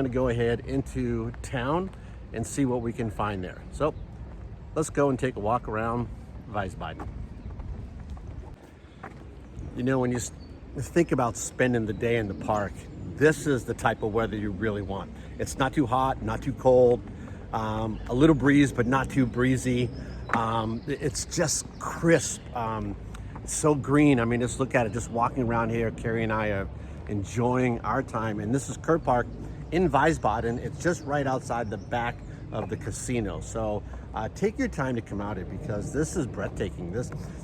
going to go ahead into town and see what we can find there. So let's go and take a walk around Wiesbaden. You know, when you think about spending the day in the park, this is the type of weather you really want. It's not too hot, not too cold, a little breeze, but not too breezy. It's just crisp, so green. I mean, just look at it, just walking around here. Carrie and I are enjoying our time. And this is Kurt Park in Wiesbaden. It's just right outside the back of the casino. So take your time to come out here because this is breathtaking.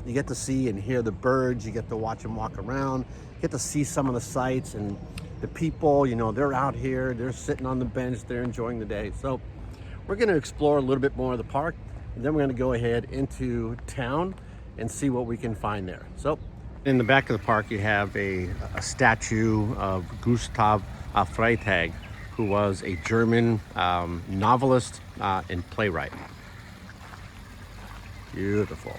You get to see and hear the birds, you get to watch them walk around, you get to see some of the sights and the people, you know, they're out here, they're sitting on the bench, they're enjoying the day. So we're gonna explore a little bit more of the park, and then we're gonna go ahead into town and see what we can find there. So in the back of the park, you have a statue of Gustav Freytag, who was a German novelist and playwright. Beautiful.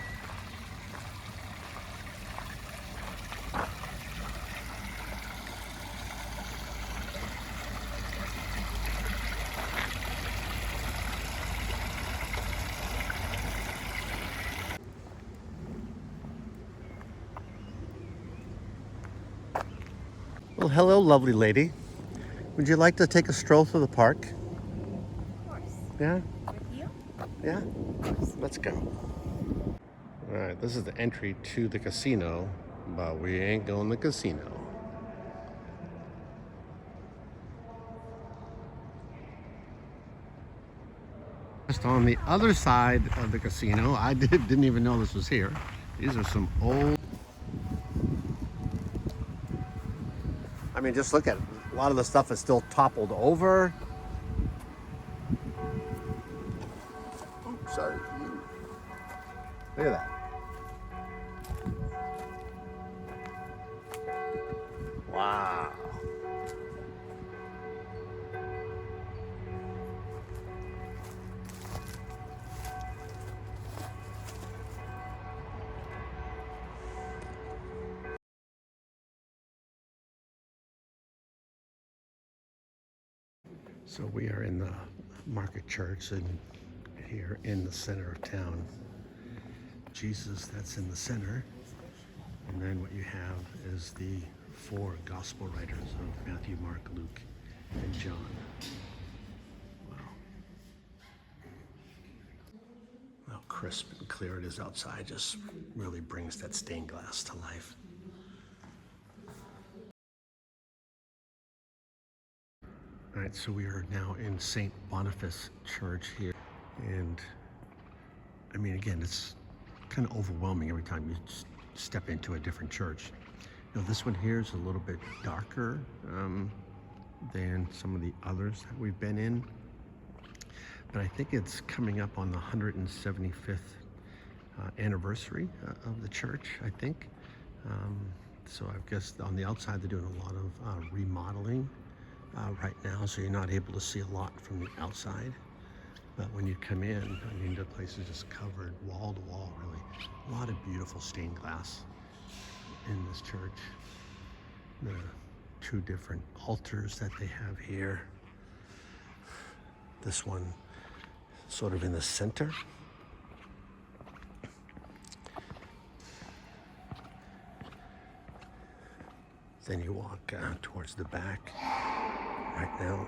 Well, hello, lovely lady. Would you like to take a stroll through the park? Of course. Yeah? With you? Yeah? Let's go. All right, this is the entry to the casino, but we ain't going to the casino. Just on the other side of the casino, I didn't even know this was here. These are some old... I mean, just look at it. A lot of the stuff is still toppled over. Oops, sorry. Look at that. Wow. So we are in the market church and here in the center of town. Jesus, that's in the center. And then what you have is the four gospel writers of Matthew, Mark, Luke, and John. Wow. How crisp and clear it is outside just really brings that stained glass to life. All right, so we are now in St. Boniface Church here. And I mean, again, it's kind of overwhelming every time you step into a different church. You know, this one here is a little bit darker than some of the others that we've been in. But I think it's coming up on the 175th anniversary of the church, I think. So I guess on the outside, they're doing a lot of remodeling right now, so you're not able to see a lot from the outside. But when you come in, I mean, the place is just covered wall to wall, really. A lot of beautiful stained glass in this church. The two different altars that they have here. This one sort of in the center. Then you walk towards the back right now.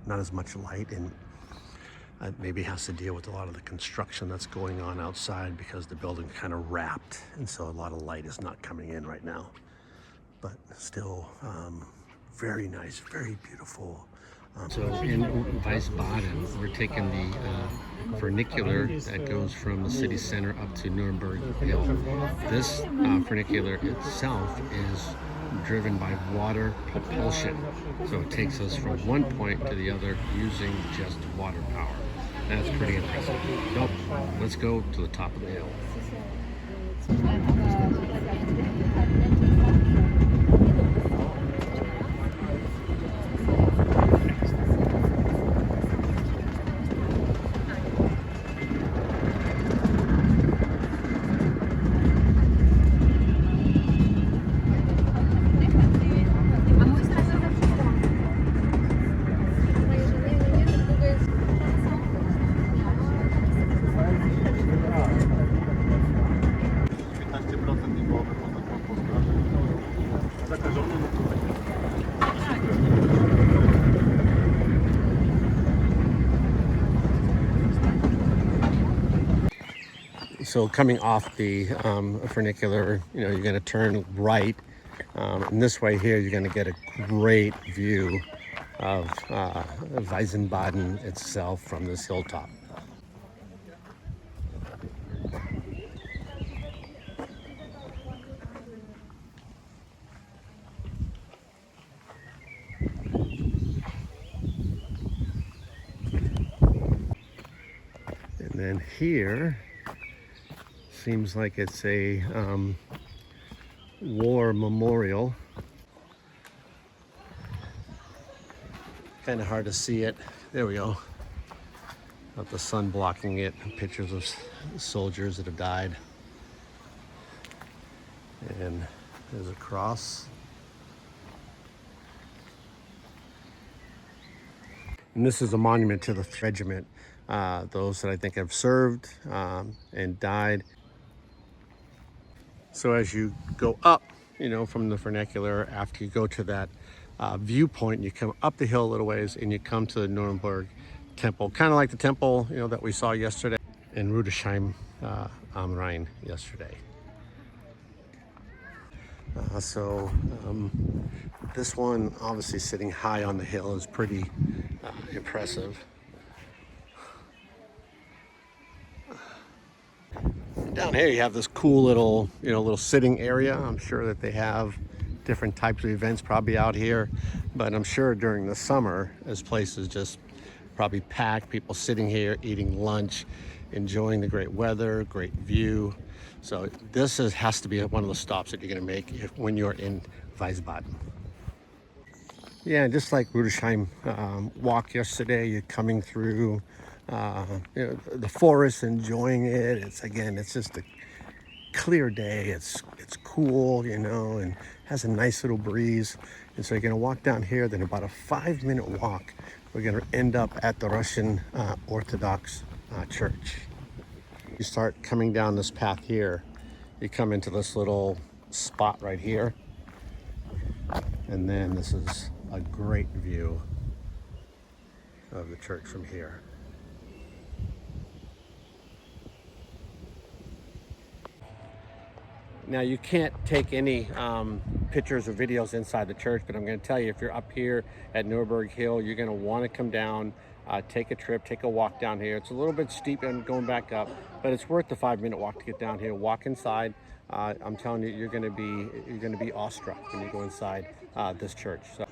Not as much light, and maybe has to deal with a lot of the construction that's going on outside because the building kind of wrapped, and so a lot of light is not coming in right now. But still very nice, very beautiful. So in Wiesbaden, we're taking the funicular that goes from the city center up to Nuremberg Hill. This funicular itself is driven by water propulsion. So it takes us from one point to the other using just water power. That's pretty impressive. So let's go to the top of the hill. So coming off the funicular, you're going to turn right. And this way here, you're going to get a great view of Wiesbaden itself from this hilltop. And then here, seems like it's a war memorial. Kind of hard to see it. There we go. Got the sun blocking it. Pictures of soldiers that have died. And there's a cross. And this is a monument to the regiment. Those that I think have served and died. So as you go up, from the funicular, after you go to that viewpoint, you come up the hill a little ways and you come to the Nuremberg temple, kind of like the temple that we saw yesterday in Rudolph am Rhein yesterday. This one, obviously sitting high on the hill, is pretty impressive. Down here you have this cool little sitting area. I'm sure that they have different types of events probably out here, but I'm sure during the summer this place is just probably packed, people sitting here eating lunch, enjoying the great weather, great view. So this has to be one of the stops that you're going to make when you're in Wiesbaden. Yeah, just like Rudolph walk yesterday, you're coming through the forest, enjoying it. It's just a clear day. It's cool, and has a nice little breeze. And so you're gonna walk down here, then about a 5-minute walk, we're gonna end up at the Russian Orthodox church. You start coming down this path here, you come into this little spot right here, and then this is a great view of the church from here. Now you can't take any pictures or videos inside the church, but I'm going to tell you, if you're up here at Nuremberg Hill, you're going to want to come down, take a trip, take a walk down here. It's a little bit steep and going back up, but it's worth the 5-minute walk to get down here. Walk inside. I'm telling you, you're going to be awestruck when you go inside this church. So.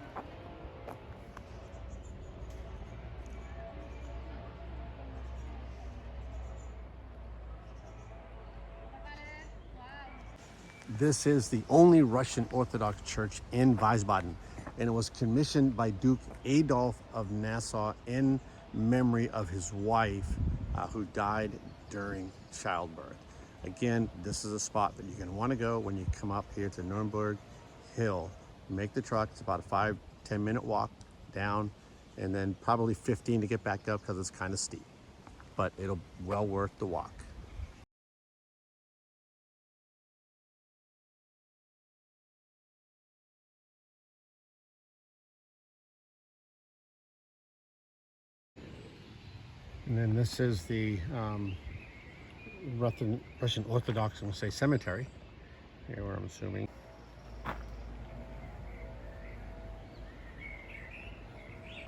This is the only Russian Orthodox church in Wiesbaden, and it was commissioned by Duke Adolf of Nassau in memory of his wife who died during childbirth. Again, this is a spot that you're going to want to go when you come up here to Nuremberg Hill. Make the truck. It's about a 5-10 minute walk down, and then probably 15 to get back up because it's kind of steep, but it'll well worth the walk. And then this is the Russian Orthodox, I'm going to say, cemetery, here where I'm assuming.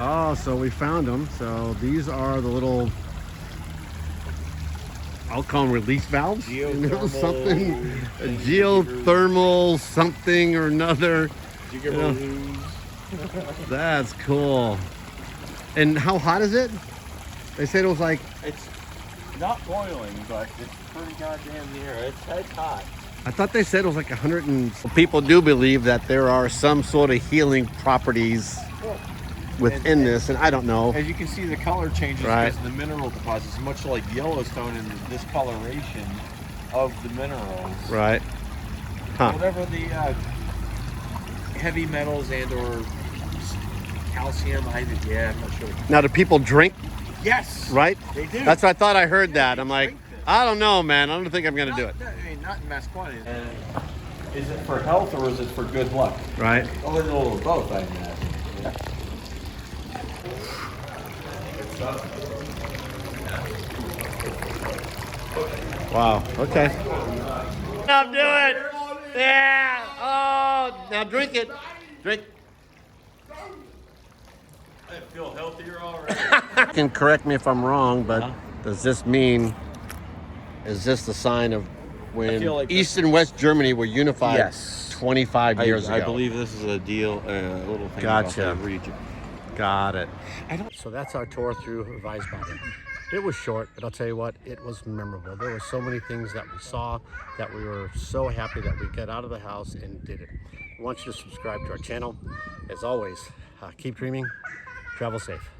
Oh, so we found them. So these are the little, I'll call them release valves. Geothermal something or another. That's cool. And how hot is it? They said it was like... It's not boiling, but it's pretty goddamn near. It's hot. I thought they said it was like 100 and... People do believe that there are some sort of healing properties within this, and I don't know. As you can see, the color changes Right. because of the mineral deposits, much like Yellowstone and the discoloration of the minerals. Right. Huh. Whatever the heavy metals and or calcium, I'm not sure. Now, do people drink? Yes. Right? They do. That's what I thought I heard that. I'm like, I don't know, man. I don't think I'm going to do it. I mean, not in mass quantity. And is it for health or is it for good luck? Right. A little of both, I imagine. Yeah. Good stuff. Wow. Okay. Now do it. Yeah. Oh, now drink it. Drink. I feel healthier already. You can correct me if I'm wrong, but does this mean? Is this the sign of when feel like East and West Germany were unified? Yes. 25 years ago. I believe this is a deal, a little thing Gotcha. about the region. Got it. So that's our tour through Wiesbaden. It was short, but I'll tell you what, it was memorable. There were so many things that we saw that we were so happy that we got out of the house and did it. I want you to subscribe to our channel. As always, keep dreaming, travel safe.